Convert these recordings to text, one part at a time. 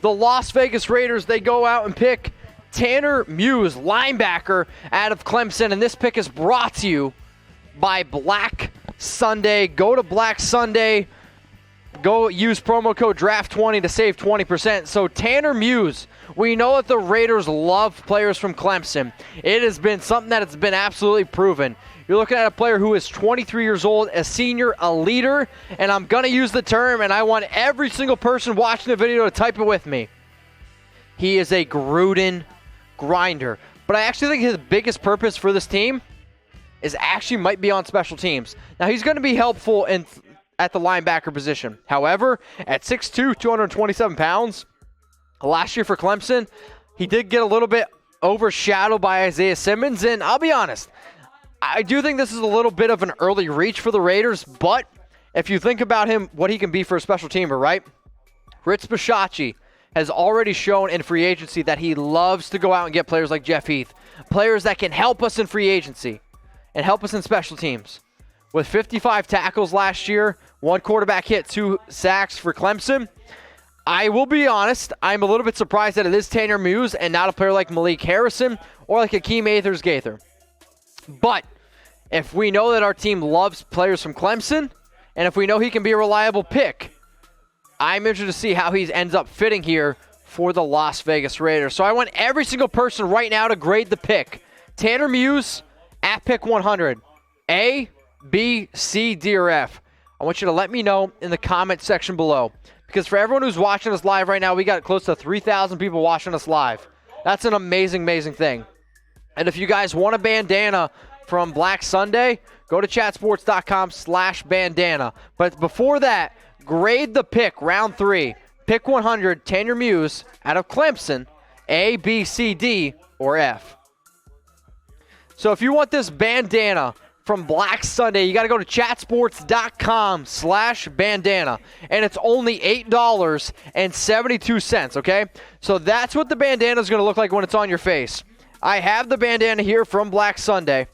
the Las Vegas Raiders, they go out and pick Tanner Muse, linebacker out of Clemson. And this pick is brought to you by Black Sunday. Go to Black Sunday. Go use promo code DRAFT20 to save 20%. So Tanner Muse, we know that the Raiders love players from Clemson. It has been something that has been absolutely proven. You're looking at a player who is 23 years old, a senior, a leader, and I'm going to use the term, and I want every single person watching the video to type it with me. He is a Gruden grinder. But I actually think his biggest purpose for this team is actually might be on special teams. Now, he's going to be helpful at the linebacker position. However, at 6'2", 227 pounds, last year for Clemson, he did get a little bit overshadowed by Isaiah Simmons, and I'll be honest, I do think this is a little bit of an early reach for the Raiders, but if you think about him, what he can be for a special teamer, right? Rich Bisaccia has already shown in free agency that he loves to go out and get players like Jeff Heath, players that can help us in free agency and help us in special teams. With 55 tackles last year, 1 quarterback hit, 2 sacks for Clemson, I will be honest, I'm a little bit surprised that it is Tanner Muse and not a player like Malik Harrison or like Akeem Gaither. But if we know that our team loves players from Clemson, and if we know he can be a reliable pick, I'm interested to see how he ends up fitting here for the Las Vegas Raiders. So I want every single person right now to grade the pick. Tanner Muse at pick 100. A, B, C, D, or F. I want you to let me know in the comment section below. Because for everyone who's watching us live right now, we got close to 3,000 people watching us live. That's an amazing, amazing thing. And if you guys want a bandana from Black Sunday, go to chatsports.com/bandana. But before that, grade the pick, round 3. Pick 100, Tanner Muse out of Clemson, A, B, C, D, or F. So if you want this bandana from Black Sunday, you got to go to chatsports.com/bandana. And it's only $8.72, okay? So that's what the bandana is going to look like when it's on your face. I have the bandana here from Black Sunday.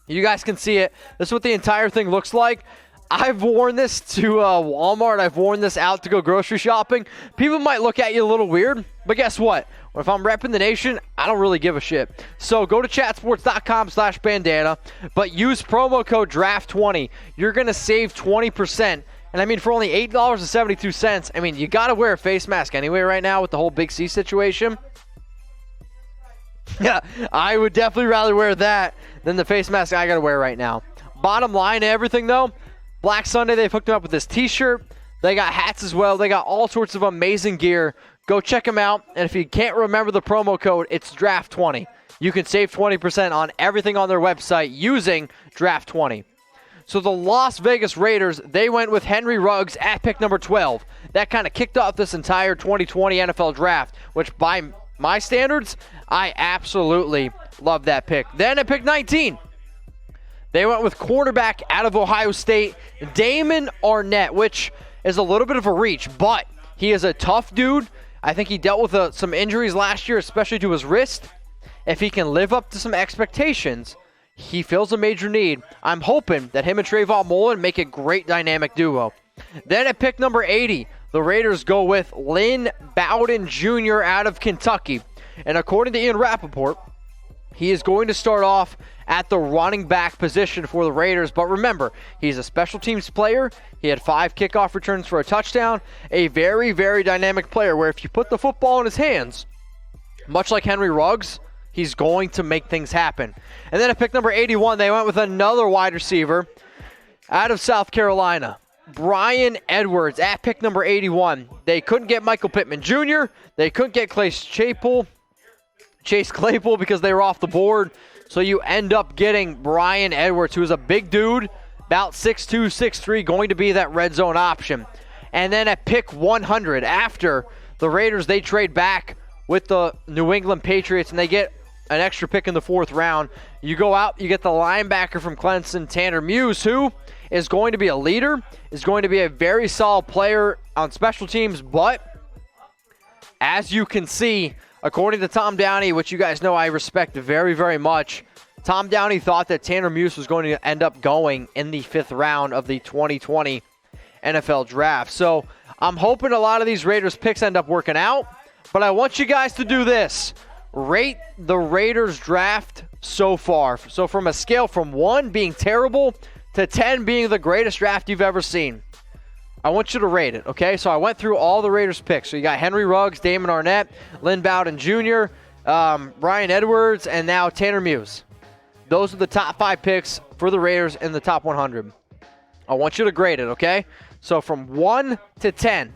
You guys can see it. This is what the entire thing looks like. I've worn this to Walmart. I've worn this out to go grocery shopping. People might look at you a little weird, but guess what? If I'm repping the nation, I don't really give a shit. So go to chatsports.com/bandana, but use promo code DRAFT20. You're going to save 20%. And I mean, for only $8.72, I mean, you got to wear a face mask anyway right now with the whole Big C situation. Yeah, I would definitely rather wear that than the face mask I got to wear right now. Bottom line to everything, though, Black Sunday, they've hooked him up with this t-shirt. They got hats as well. They got all sorts of amazing gear. Go check them out. And if you can't remember the promo code, it's DRAFT20. You can save 20% on everything on their website using DRAFT20. So the Las Vegas Raiders, they went with Henry Ruggs at pick number 12. That kind of kicked off this entire 2020 NFL draft, which by my standards, I absolutely love that pick. Then at pick 19, they went with quarterback out of Ohio State, Damon Arnett, which is a little bit of a reach, but he is a tough dude. I think he dealt with some injuries last year, especially to his wrist. If he can live up to some expectations, he fills a major need. I'm hoping that him and Trayvon Mullen make a great dynamic duo. Then at pick number 80, the Raiders go with Lynn Bowden Jr. out of Kentucky. And according to Ian Rappaport, he is going to start off at the running back position for the Raiders. But remember, he's a special teams player. He had 5 kickoff returns for a touchdown. A very, very dynamic player where if you put the football in his hands, much like Henry Ruggs, he's going to make things happen. And then at pick number 81, they went with another wide receiver out of South Carolina, Brian Edwards at pick number 81. They couldn't get Michael Pittman Jr. They couldn't get Chase Claypool because they were off the board. So you end up getting Brian Edwards, who is a big dude, about 6'2", 6'3", going to be that red zone option. And then at pick 100, after the Raiders, they trade back with the New England Patriots, and they get an extra pick in the 4th round. You go out, you get the linebacker from Clemson, Tanner Muse, who is going to be a leader, is going to be a very solid player on special teams, but as you can see, according to Tom Downey, which you guys know I respect very, very much, Tom Downey thought that Tanner Muse was going to end up going in the 5th round of the 2020 NFL Draft. So I'm hoping a lot of these Raiders picks end up working out. But I want you guys to do this. Rate the Raiders draft so far. So from a scale from 1 being terrible to 10 being the greatest draft you've ever seen. I want you to rate it, okay? So I went through all the Raiders picks. So you got Henry Ruggs, Damon Arnett, Lynn Bowden Jr., Bryan Edwards, and now Tanner Muse. Those are the top 5 picks for the Raiders in the top 100. I want you to grade it, okay? So from 1 to 10,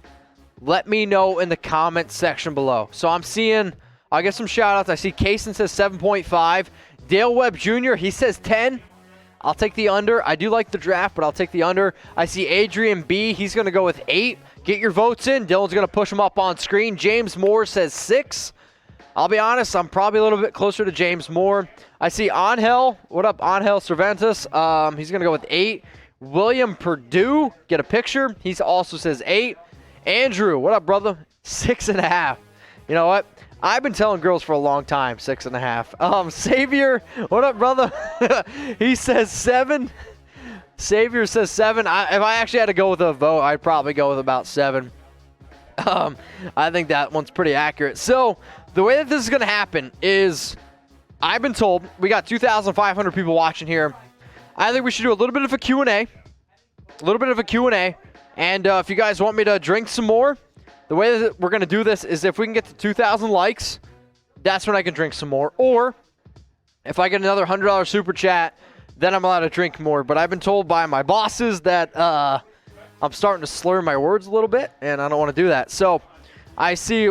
let me know in the comment section below. So I'm seeing, I'll get some shout-outs. I see Kaysen says 7.5. Dale Webb Jr., he says 10. I'll take the under. I do like the draft, but I'll take the under. I see Adrian B. He's going to go with 8. Get your votes in. Dylan's going to push them up on screen. James Moore says 6. I'll be honest, I'm probably a little bit closer to James Moore. I see Angel. What up, Angel Cervantes? He's going to go with 8. William Purdue, get a picture. He also says 8. Andrew, what up, brother? 6.5. You know what? I've been telling girls for a long time, 6.5. Savior, what up, brother? He says 7. Savior says 7. If I actually had to go with a vote, I'd probably go with about 7. I think that one's pretty accurate. So the way that this is going to happen is, I've been told, we got 2,500 people watching here. I think we should do a little bit of a Q&A. And if you guys want me to drink some more, the way that we're going to do this is if we can get to 2,000 likes, that's when I can drink some more. Or if I get another $100 super chat, then I'm allowed to drink more. But I've been told by my bosses that I'm starting to slur my words a little bit, and I don't want to do that. So I see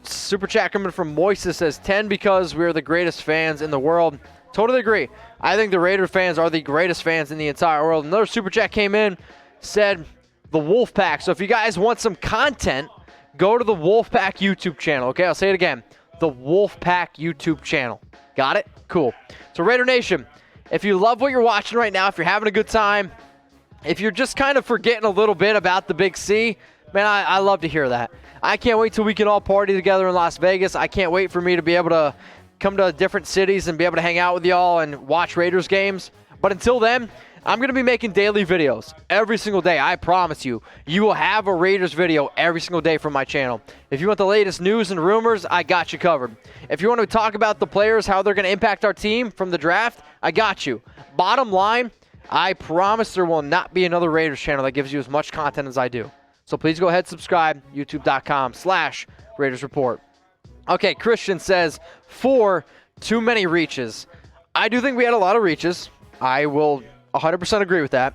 super chat coming from Moises says 10 because we're the greatest fans in the world. Totally agree. I think the Raider fans are the greatest fans in the entire world. Another super chat came in, said the Wolfpack. So if you guys want some content, go to the Wolfpack YouTube channel. Okay, I'll say it again. The Wolfpack YouTube channel. Got it? Cool. So Raider Nation, if you love what you're watching right now, if you're having a good time, if you're just kind of forgetting a little bit about the Big C, man, I love to hear that. I can't wait till we can all party together in Las Vegas. I can't wait for me to be able to come to different cities and be able to hang out with y'all and watch Raiders games. But until then, I'm going to be making daily videos every single day. I promise you. You will have a Raiders video every single day from my channel. If you want the latest news and rumors, I got you covered. If you want to talk about the players, how they're going to impact our team from the draft, I got you. Bottom line, I promise there will not be another Raiders channel that gives you as much content as I do. So please go ahead and subscribe, youtube.com/Raiders Report. Okay, Christian says 4, too many reaches. I do think we had a lot of reaches. I will 100% agree with that.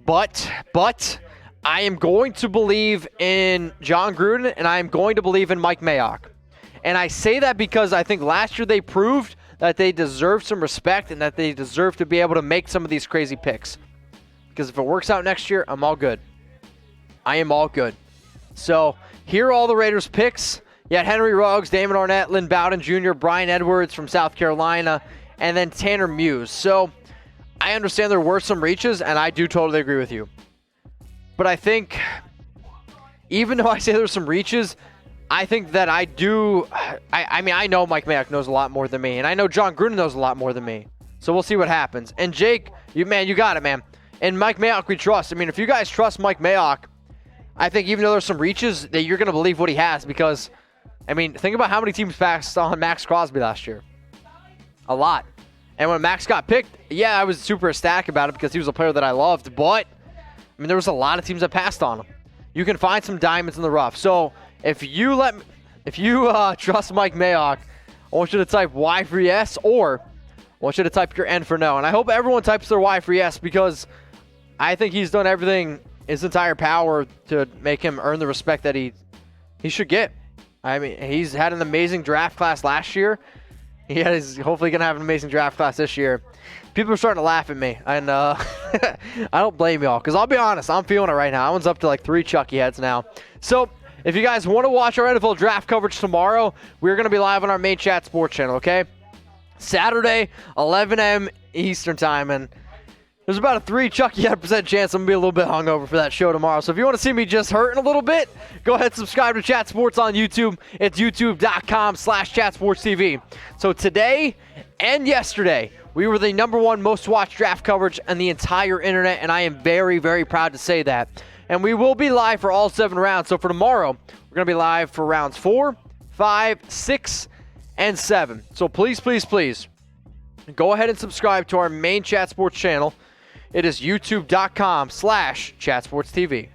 But I am going to believe in John Gruden, and I am going to believe in Mike Mayock. And I say that because I think last year they proved that they deserve some respect and that they deserve to be able to make some of these crazy picks. Because if it works out next year, I'm all good. I am all good. So here are all the Raiders picks. You had Henry Ruggs, Damon Arnett, Lynn Bowden Jr., Bryan Edwards from South Carolina, and then Tanner Muse. So I understand there were some reaches, and I do totally agree with you. But I think, even though I say there's some reaches, I think that I do. I mean, I know Mike Mayock knows a lot more than me, and I know John Gruden knows a lot more than me. So we'll see what happens. And Jake, you got it, man. And Mike Mayock, we trust. I mean, if you guys trust Mike Mayock, I think even though there's some reaches, that you're going to believe what he has because, I mean, think about how many teams passed on Max Crosby last year. A lot. And when Max got picked, yeah, I was super ecstatic about it because he was a player that I loved. But, I mean, there was a lot of teams that passed on him. You can find some diamonds in the rough. So, if you trust Mike Mayock, I want you to type Y for yes, or I want you to type your N for no. And I hope everyone types their Y for yes because I think he's done everything his entire power to make him earn the respect that he should get. I mean, he's had an amazing draft class last year. He's hopefully going to have an amazing draft class this year. People are starting to laugh at me, and I don't blame y'all, because I'll be honest, I'm feeling it right now. That one's up to like 3 Chucky heads now. So, if you guys want to watch our NFL draft coverage tomorrow, we're going to be live on our main chat sports channel, okay? Saturday, 11 a.m. Eastern time, and there's about a 3 Chucky head % chance I'm going to be a little bit hungover for that show tomorrow. So if you want to see me just hurting a little bit, go ahead and subscribe to Chat Sports on YouTube. It's youtube.com/ChatSportsTV. So today and yesterday, we were the #1 most watched draft coverage on the entire internet, and I am very, very proud to say that. And we will be live for all 7 rounds. So for tomorrow, we're going to be live for rounds 4, 5, 6, and 7. So please, please, please, go ahead and subscribe to our main Chat Sports channel. It is youtube.com/chatsportstv.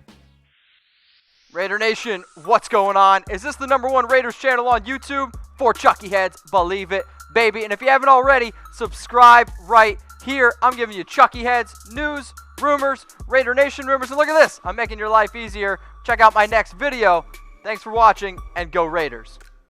Raider Nation, what's going on? Is this the #1 Raiders channel on YouTube? For Chucky Heads, believe it, baby. And if you haven't already, subscribe right here. I'm giving you Chucky Heads, news, rumors, Raider Nation rumors. And look at this, I'm making your life easier. Check out my next video. Thanks for watching, and go Raiders.